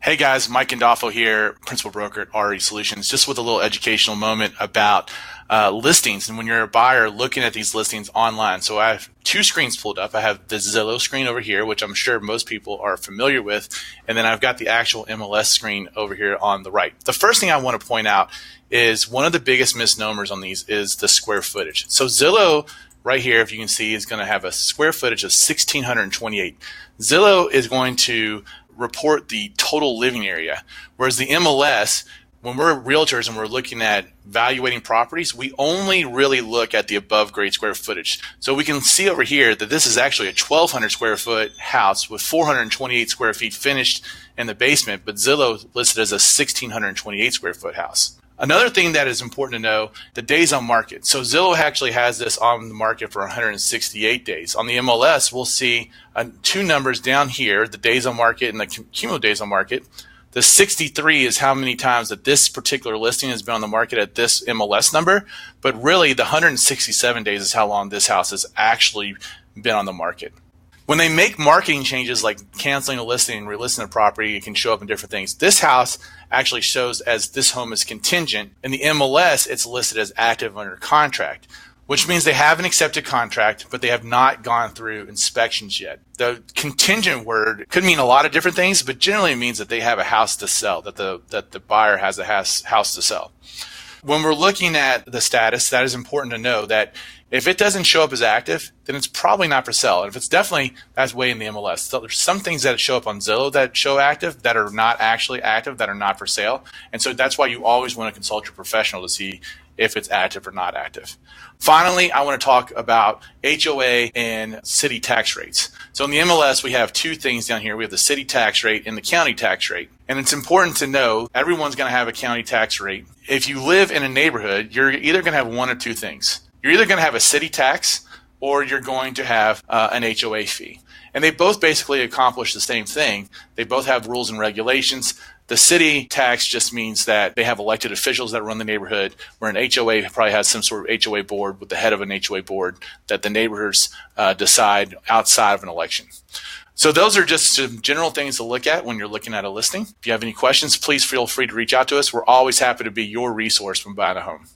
Hey guys, Mike Gandolfo here, principal broker at RE Solutions, just with a little educational moment about listings and when you're a buyer looking at these listings online. So I have two screens pulled up. I have the Zillow screen over here, which I'm sure most people are familiar with, and then I've got the actual MLS screen over here on the right. The first thing I want to point out is one of the biggest misnomers on these is the square footage. So Zillow right here, if you can see, is going to have a square footage of 1,628. Zillow is going to report the total living area, whereas the MLS, when we're realtors and we're looking at valuating properties, we only really look at the above grade square footage. So we can see over here that this is actually a 1,200 square foot house with 428 square feet finished in the basement, but Zillow listed as a 1,628 square foot house. Another thing that is important to know, the days on market. So Zillow actually has this on the market for 168 days. On the MLS, we'll see two numbers down here, the days on market and the cumulative days on market. The 63 is how many times that this particular listing has been on the market at this MLS number, but really the 167 days is how long this house has actually been on the market. When they make marketing changes like canceling a listing and relisting a property, it can show up in different things. This house actually shows as this home is contingent. In the MLS, it's listed as active under contract, which means they have an accepted contract, but they have not gone through inspections yet. The contingent word could mean a lot of different things, but generally it means that they have a house to sell, that the buyer has a house to sell. When we're looking at the status, that is important to know that if it doesn't show up as active, then it's probably not for sale. And if it's definitely, that's way in the MLS. So there's some things that show up on Zillow that show active that are not actually active, that are not for sale. And so that's why you always want to consult your professional to see if it's active or not active. Finally, I want to talk about HOA and city tax rates. So in the MLS, we have two things down here. We have the city tax rate and the county tax rate. And it's important to know everyone's going to have a county tax rate. If you live in a neighborhood, you're either going to have one or two things. You're either going to have a city tax or you're going to have an HOA fee. And they both basically accomplish the same thing. They both have rules and regulations. The city tax just means that they have elected officials that run the neighborhood, where an HOA probably has some sort of HOA board with the head of an HOA board that the neighbors decide outside of an election. So those are just some general things to look at when you're looking at a listing. If you have any questions, please feel free to reach out to us. We're always happy to be your resource when buying a home.